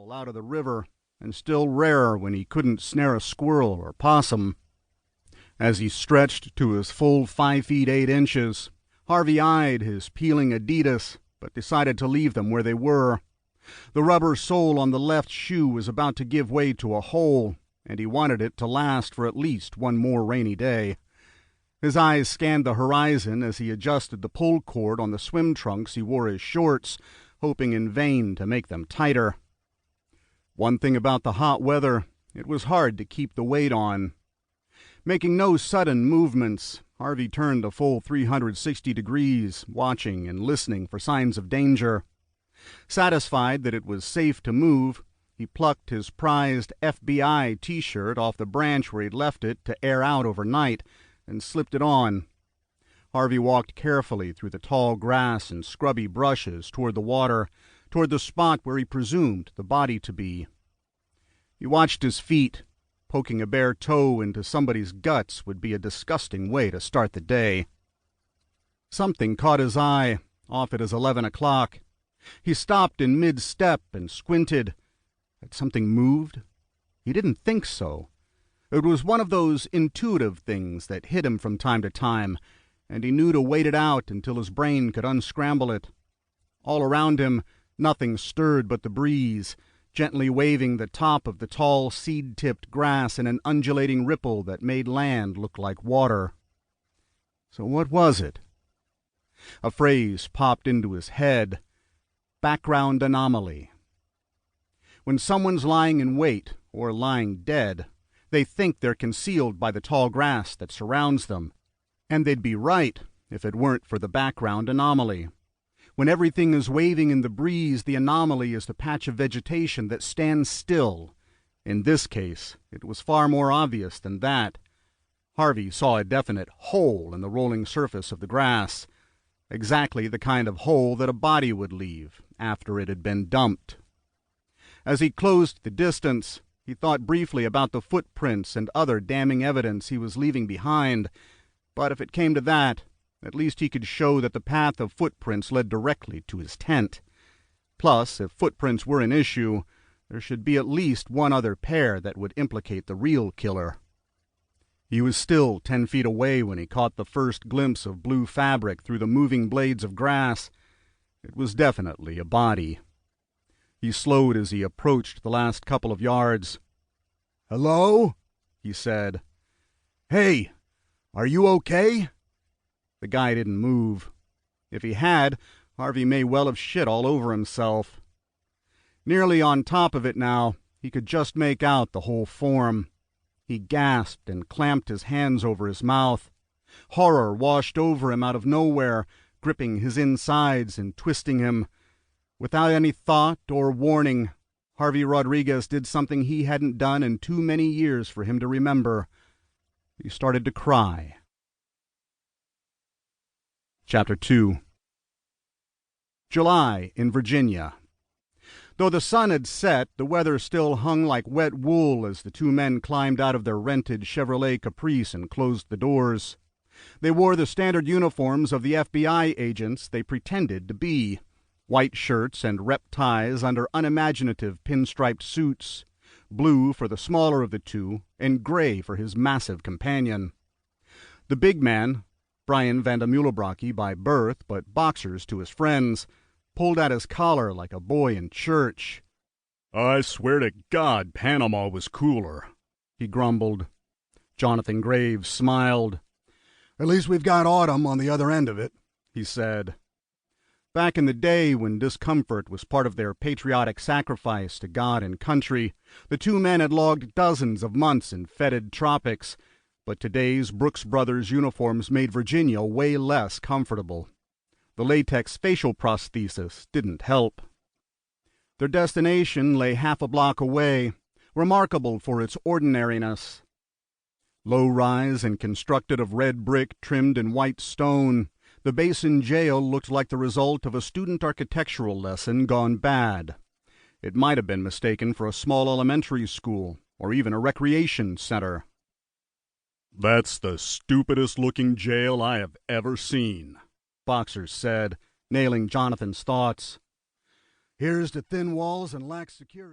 plentiful out of the river, and still rarer when he couldn't snare a squirrel or possum. As he stretched to his full 5 feet 8 inches, Harvey eyed his peeling Adidas, but decided to leave them where they were. The rubber sole on the left shoe was about to give way to a hole, and he wanted it to last for at least one more rainy day. His eyes scanned the horizon as he adjusted the pull cord on the swim trunks he wore as shorts, hoping in vain to make them tighter. One thing about the hot weather, it was hard to keep the weight on. Making no sudden movements, Harvey turned a full 360 degrees, watching and listening for signs of danger. Satisfied that it was safe to move, he plucked his prized FBI T-shirt off the branch where he'd left it to air out overnight and slipped it on. Harvey walked carefully through the tall grass and scrubby brushes toward the water, toward the spot where he presumed the body to be. He watched his feet. Poking a bare toe into somebody's guts would be a disgusting way to start the day. Something caught his eye, off at his 11 o'clock. He stopped in mid-step and squinted. Had something moved? He didn't think so. It was one of those intuitive things that hit him from time to time, and he knew to wait it out until his brain could unscramble it. All around him, nothing stirred but the breeze, gently waving the top of the tall seed-tipped grass in an undulating ripple that made land look like water. So what was it? A phrase popped into his head. Background anomaly. When someone's lying in wait, or lying dead, they think they're concealed by the tall grass that surrounds them. And they'd be right if it weren't for the background anomaly. When everything is waving in the breeze, the anomaly is the patch of vegetation that stands still. In this case, it was far more obvious than that. Harvey saw a definite hole in the rolling surface of the grass, exactly the kind of hole that a body would leave after it had been dumped. As he closed the distance, he thought briefly about the footprints and other damning evidence he was leaving behind, but if it came to that, at least he could show that the path of footprints led directly to his tent. Plus, if footprints were an issue, there should be at least one other pair that would implicate the real killer. He was still 10 feet away when he caught the first glimpse of blue fabric through the moving blades of grass. It was definitely a body. He slowed as he approached the last couple of yards. "Hello?" he said. "Hey, are you okay?" The guy didn't move. If he had, Harvey may well have shit all over himself. Nearly on top of it now, he could just make out the whole form. He gasped and clamped his hands over his mouth. Horror washed over him out of nowhere, gripping his insides and twisting him. Without any thought or warning, Harvey Rodriguez did something he hadn't done in too many years for him to remember. He started to cry. Chapter 2. July in Virginia. Though the sun had set, the weather still hung like wet wool as the two men climbed out of their rented Chevrolet Caprice and closed the doors. They wore the standard uniforms of the FBI agents they pretended to be, white shirts and rep ties under unimaginative pinstriped suits, blue for the smaller of the two, and gray for his massive companion. The big man, Brian Vandermeulebrocke by birth, but boxers to his friends, pulled at his collar like a boy in church. "I swear to God, Panama was cooler," he grumbled. Jonathan Graves smiled. "At least we've got autumn on the other end of it," he said. Back in the day when discomfort was part of their patriotic sacrifice to God and country, the two men had logged dozens of months in fetid tropics, but today's Brooks Brothers uniforms made Virginia way less comfortable. The latex facial prosthesis didn't help. Their destination lay half a block away, remarkable for its ordinariness. Low-rise and constructed of red brick trimmed in white stone, the Basin jail looked like the result of a student architectural lesson gone bad. It might have been mistaken for a small elementary school, or even a recreation center. "That's the stupidest-looking jail I have ever seen," Boxer said, nailing Jonathan's thoughts. "Here's to thin walls and lax security."